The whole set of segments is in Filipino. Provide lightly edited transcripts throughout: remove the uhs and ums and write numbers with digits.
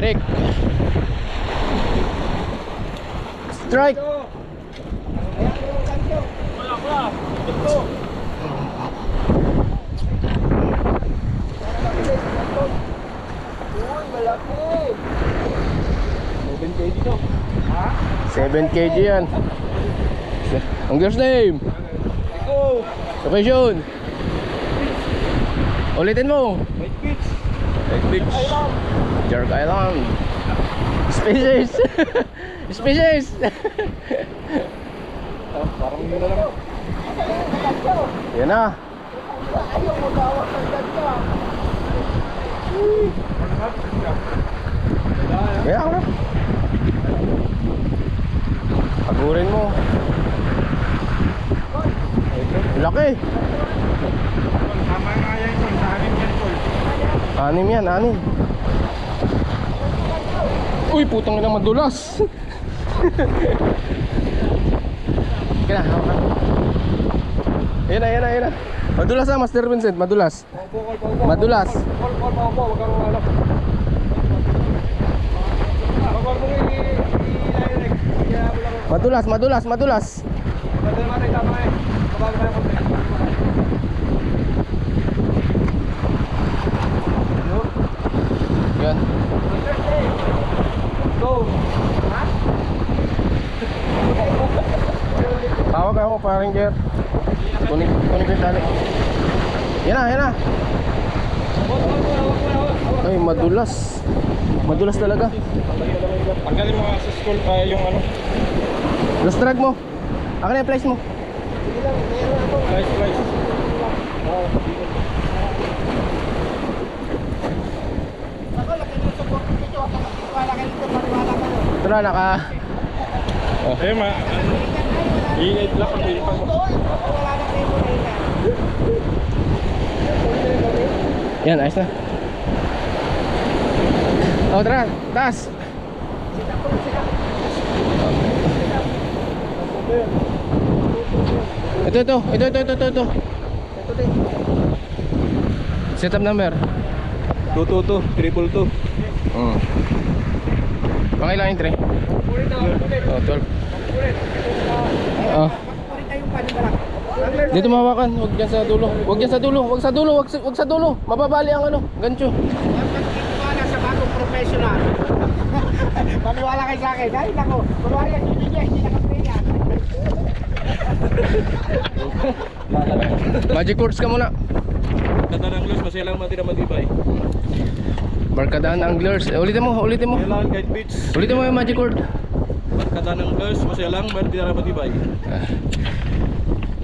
Eric. Strike. Malaki. 7 kg dito. 7 kg yan. Angler's name. Go! Location. Ulitin mo. White Beach. Egg Beach. Island. Jerk Island. Species. Species. Parang yun na lang. Yan na. Ayaw mo gawak ng ganda. Kaya ako na. Pagurin mo. Laki. Tama nga yan kung sa akin yan, Paul. 6 yan, 6. Uy, putang ina, madulas. Kaya na, hawakan. Ayan na, ayan na, ayan na. Madulas ah, Master Vincent, madulas. Madulas. Huwag kang umalap. Huwag mo i-direct. Madulas, madulas, madulas. Tama eh. Babago tayo konti. Yan. Go! Tawag ako, parang Jer. Kunin ko yung tali. Yan na, yan na. Ay, madulas. Madulas talaga. Tanggalin mo nga sa school yung ano. Last drag mo. Akin na yung place mo. Price. Ako, laki ng support dito. Wala kayo dito, maniwala kayo. Ito na, naka... Eh, i-aid lang ang pilipan mo. Wala na kayo muna yun. Yan, ayos na. Oh, tara, taas. Ito. Setup number. 222, 222. Pangilan yung 3? Oh, 12. Oh. Pakulit tayong panibalak. Dito mahawakan, huwag dyan sa dulo. Huwag dyan sa dulo, huwag sa dulo. Mababali ang ano, gancho. Maniwala sa bagong professional. Maniwala kayo sa akin. Dahil ako, kunwari ang bibigyan, hindi nakapaya. Magic words ka muna. Kata ng Los, masaya lang matira matibay. Barkadaan anglers. Ulitin mo. Kailangan kahit beach. Ulitin mo yung magic word. Kata ng Los, masaya lang matira matibay.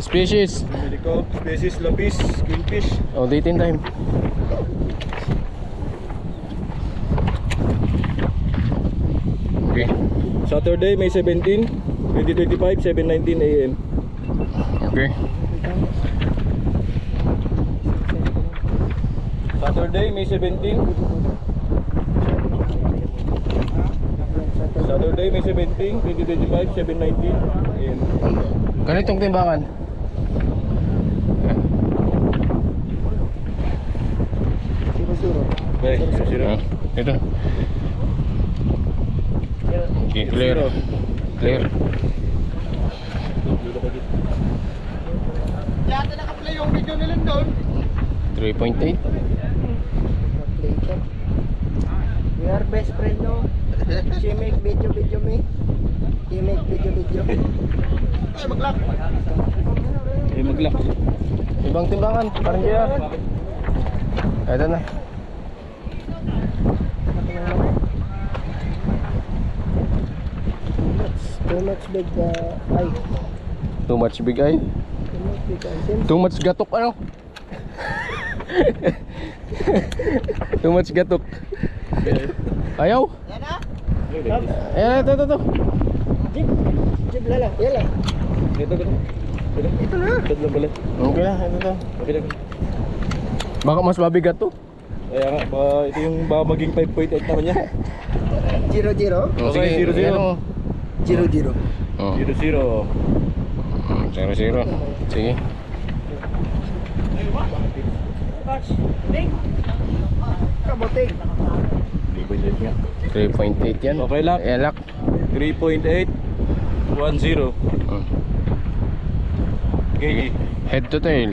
Species. Medico, species, lapis, kingfish. Oh, dating time. Okay. Saturday, May 17, 2025, 7:19 AM. Okay. Saturday, May 17. Saturday, May 17, 2025, 7:19 AM. Ganitong timbangan. Okay, zero. Ito. Okay, clear. Clear. Yata nakaplay yung video nila doon. 3.8. We are best friend, no? She make video me. He make video. Ay, maglak. Eh, mag-lock. Ibang timbangan, parang JR. Ito na. Too much big eye. Too much big eye. Too much big eye. Too much gatok ano? Too much gatok. Ayaw? Yan na? Ayan, ito. Jib lala. Yala. Ito na. Ito pala. Okay na, ito. Okay na. Baka mas mabigat to. Kaya nga, ito yung baka maging 5.8 naman niya. 0-0. Okay, 0-0. Ayan mo. 0-0. Oh. 0-0. 0-0. Sige. Kamuting. 3.8 nga. 3.8 yan. Okay, lock. Ayan, lock. 3.8 10 kg. Head to tail.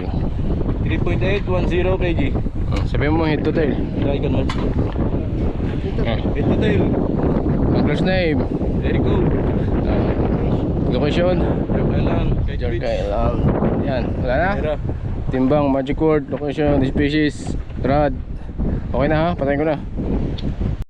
3.8 10 kg. Sabihin mo head to tail. Try ka naman. Head to tail. Angler's name. There you go. Location. Okay lang. Kite Jerk Beach. Island. Yan, wala na. Tira. Timbang, magic word, location, species, rod. Okay na ha, patayin ko na.